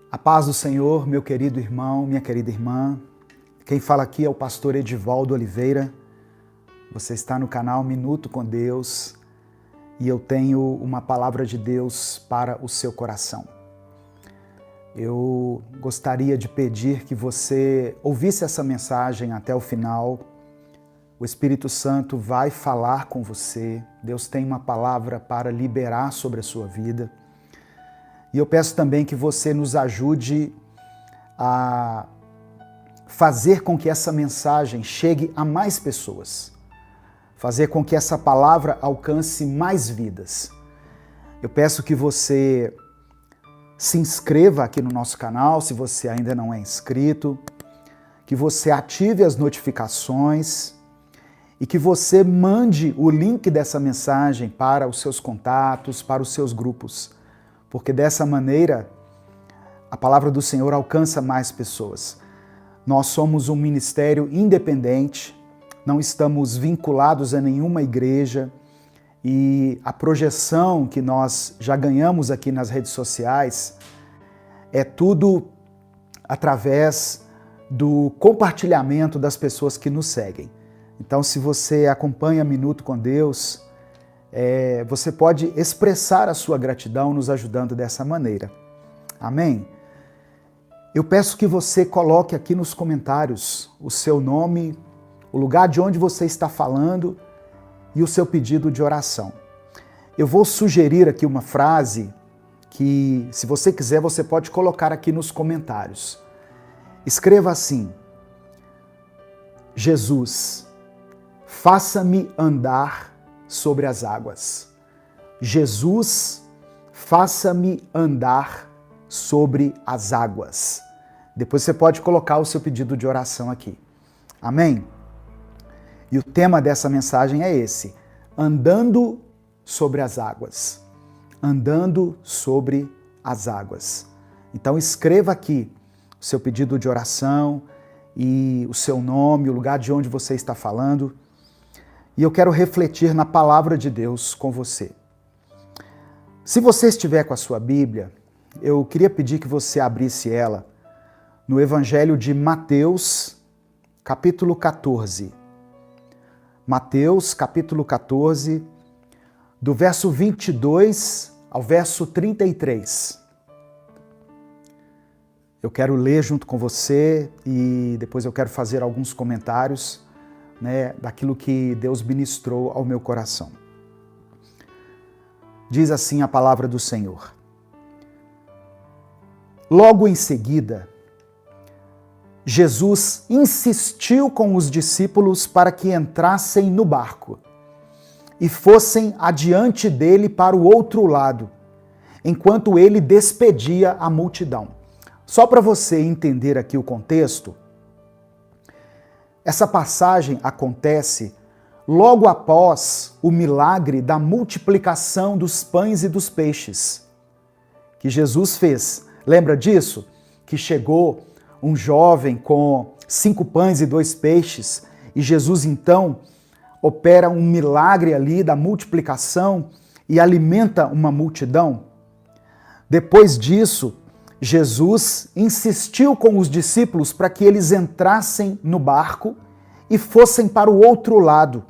A paz do Senhor, meu querido irmão, minha querida irmã. Quem fala aqui é o pastor Edivaldo Oliveira. Você está no canal Minuto com Deus e eu tenho uma palavra de Deus para o seu coração. Eu gostaria de pedir que você ouvisse essa mensagem até o final. O Espírito Santo vai falar com você. Deus tem uma palavra para liberar sobre a sua vida. E eu peço também que você nos ajude a fazer com que essa mensagem chegue a mais pessoas. Fazer com que essa palavra alcance mais vidas. Eu peço que você se inscreva aqui no nosso canal, se você ainda não é inscrito, que você ative as notificações e que você mande o link dessa mensagem para os seus contatos, para os seus grupos. Porque dessa maneira, a palavra do Senhor alcança mais pessoas. Nós somos um ministério independente, não estamos vinculados a nenhuma igreja e a projeção que nós já ganhamos aqui nas redes sociais é tudo através do compartilhamento das pessoas que nos seguem. Então, se você acompanha Minuto com Deus, você pode expressar a sua gratidão nos ajudando dessa maneira. Amém? Eu peço que você coloque aqui nos comentários o seu nome, o lugar de onde você está falando e o seu pedido de oração. Eu vou sugerir aqui uma frase que, se você quiser, você pode colocar aqui nos comentários. Escreva assim: Jesus, faça-me andar sobre as águas. Jesus, faça-me andar sobre as águas. Depois você pode colocar o seu pedido de oração aqui. Amém? E o tema dessa mensagem é esse: andando sobre as águas. Andando sobre as águas. Então escreva aqui o seu pedido de oração e o seu nome, o lugar de onde você está falando. E eu quero refletir na palavra de Deus com você. Se você estiver com a sua Bíblia, eu queria pedir que você abrisse ela no Evangelho de Mateus, capítulo 14. Mateus, capítulo 14, do verso 22 ao verso 33. Eu quero ler junto com você e depois eu quero fazer alguns comentários, daquilo que Deus ministrou ao meu coração. Diz assim a palavra do Senhor. Logo em seguida, Jesus insistiu com os discípulos para que entrassem no barco e fossem adiante dele para o outro lado, enquanto ele despedia a multidão. Só para você entender aqui o contexto, essa passagem acontece logo após o milagre da multiplicação dos pães e dos peixes que Jesus fez. Lembra disso? Que chegou um jovem com 5 pães e 2 peixes e Jesus então opera um milagre ali da multiplicação e alimenta uma multidão. Depois disso, Jesus insistiu com os discípulos para que eles entrassem no barco e fossem para o outro lado.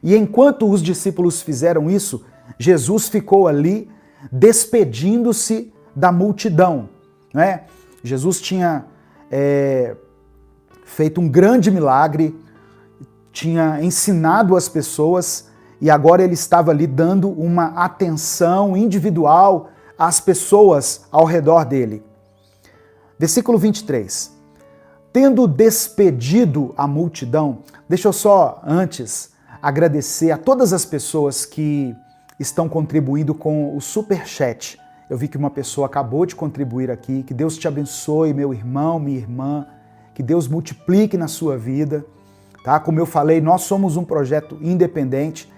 E enquanto os discípulos fizeram isso, Jesus ficou ali despedindo-se da multidão. Jesus tinha feito um grande milagre, tinha ensinado as pessoas e agora ele estava ali dando uma atenção individual às pessoas ao redor dele. Versículo 23. Tendo despedido a multidão, deixa eu só antes agradecer a todas as pessoas que estão contribuindo com o Superchat. Eu vi que uma pessoa acabou de contribuir aqui. Que Deus te abençoe, meu irmão, minha irmã. Que Deus multiplique na sua vida. Tá? Como eu falei, nós somos um projeto independente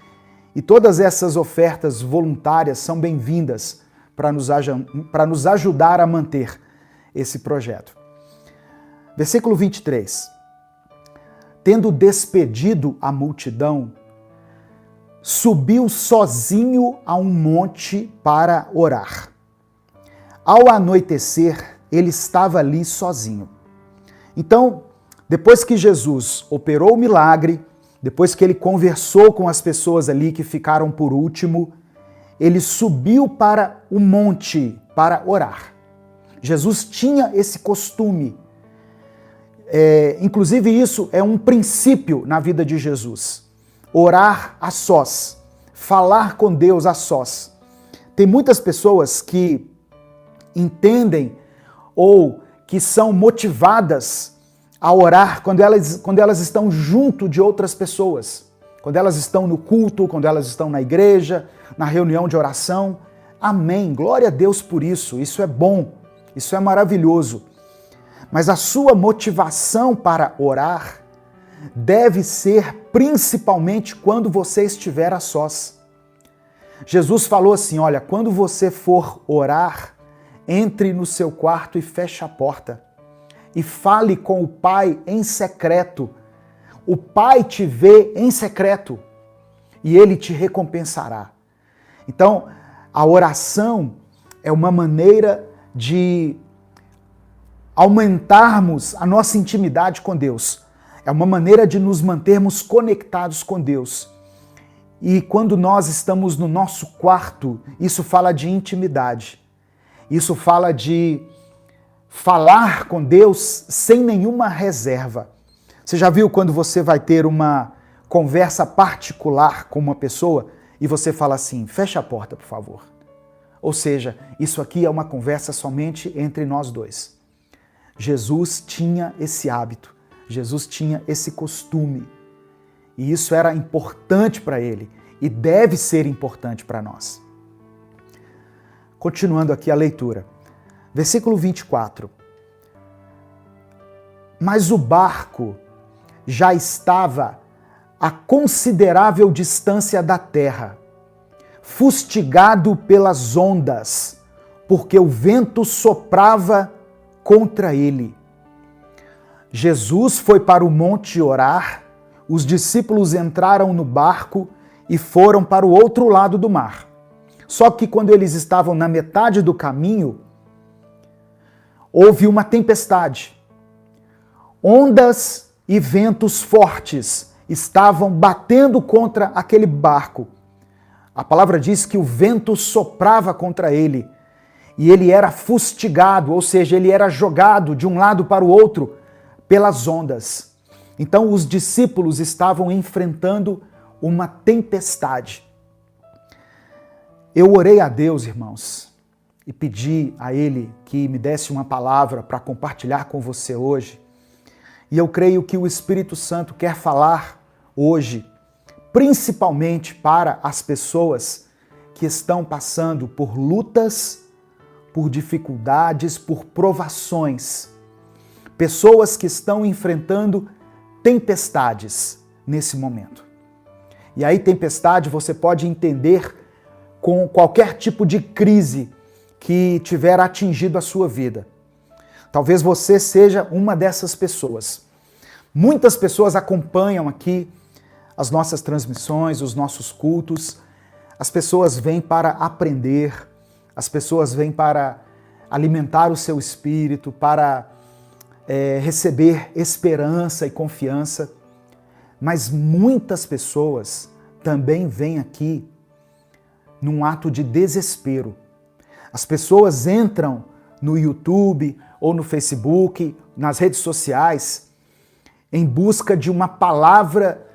e todas essas ofertas voluntárias são bem-vindas para nos ajudar a manter esse projeto. Versículo 23. Tendo despedido a multidão, subiu sozinho a um monte para orar. Ao anoitecer, ele estava ali sozinho. Então, depois que Jesus operou o milagre, depois que ele conversou com as pessoas ali que ficaram por último, ele subiu para o monte para orar. Jesus tinha esse costume. Inclusive isso é um princípio na vida de Jesus. Orar a sós, falar com Deus a sós. Tem muitas pessoas que entendem ou que são motivadas a orar quando elas estão junto de outras pessoas, quando elas estão no culto, quando elas estão na igreja, na reunião de oração. Amém, glória a Deus por isso, isso é bom, isso é maravilhoso. Mas a sua motivação para orar deve ser principalmente quando você estiver a sós. Jesus falou assim, olha, quando você for orar, entre no seu quarto e feche a porta. E fale com o Pai em secreto. O Pai te vê em secreto e Ele te recompensará. Então, a oração é uma maneira de aumentarmos a nossa intimidade com Deus. É uma maneira de nos mantermos conectados com Deus. E quando nós estamos no nosso quarto, isso fala de intimidade. Isso fala de falar com Deus sem nenhuma reserva. Você já viu quando você vai ter uma conversa particular com uma pessoa e você fala assim, fecha a porta, por favor. Ou seja, isso aqui é uma conversa somente entre nós dois. Jesus tinha esse hábito, Jesus tinha esse costume. E isso era importante para ele e deve ser importante para nós. Continuando aqui a leitura. Versículo 24. Mas o barco já estava a considerável distância da terra, fustigado pelas ondas, porque o vento soprava contra ele. Jesus foi para o monte orar, os discípulos entraram no barco e foram para o outro lado do mar. Só que quando eles estavam na metade do caminho, houve uma tempestade. Ondas e ventos fortes estavam batendo contra aquele barco. A palavra diz que o vento soprava contra ele e ele era fustigado, ou seja, ele era jogado de um lado para o outro pelas ondas. Então os discípulos estavam enfrentando uma tempestade. Eu orei a Deus, irmãos, e pedi a Ele que me desse uma palavra para compartilhar com você hoje. E eu creio que o Espírito Santo quer falar hoje, principalmente para as pessoas que estão passando por lutas, por dificuldades, por provações. Pessoas que estão enfrentando tempestades nesse momento. E aí, tempestade, você pode entender com qualquer tipo de crise que tiver atingido a sua vida. Talvez você seja uma dessas pessoas. Muitas pessoas acompanham aqui as nossas transmissões, os nossos cultos. As pessoas vêm para aprender, as pessoas vêm para alimentar o seu espírito, para receber esperança e confiança. Mas muitas pessoas também vêm aqui num ato de desespero. As pessoas entram no YouTube ou no Facebook, nas redes sociais, em busca de uma palavra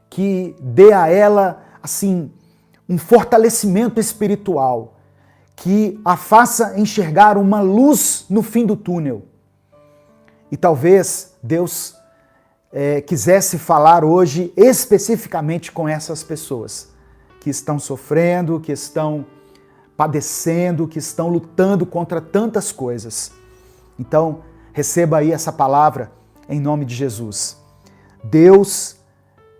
que dê a ela, assim, um fortalecimento espiritual, que a faça enxergar uma luz no fim do túnel. E talvez Deus quisesse falar hoje especificamente com essas pessoas que estão sofrendo, que estão padecendo, que estão lutando contra tantas coisas. Então, receba aí essa palavra em nome de Jesus. Deus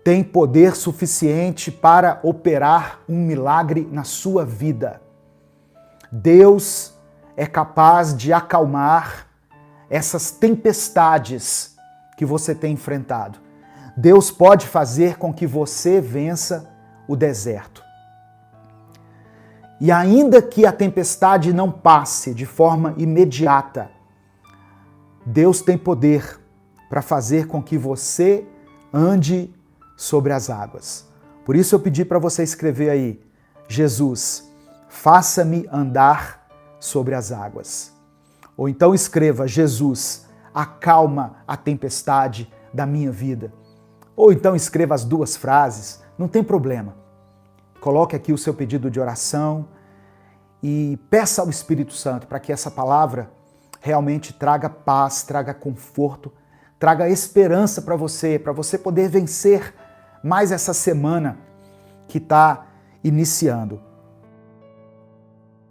tem poder suficiente para operar um milagre na sua vida. Deus é capaz de acalmar essas tempestades que você tem enfrentado. Deus pode fazer com que você vença o deserto. E ainda que a tempestade não passe de forma imediata, Deus tem poder para fazer com que você ande sobre as águas. Por isso eu pedi para você escrever aí: Jesus, faça-me andar sobre as águas. Ou então escreva: Jesus, acalma a tempestade da minha vida. Ou então escreva as duas frases, não tem problema. Coloque aqui o seu pedido de oração e peça ao Espírito Santo para que essa palavra realmente traga paz, traga conforto, traga esperança para você poder vencer mais essa semana que está iniciando.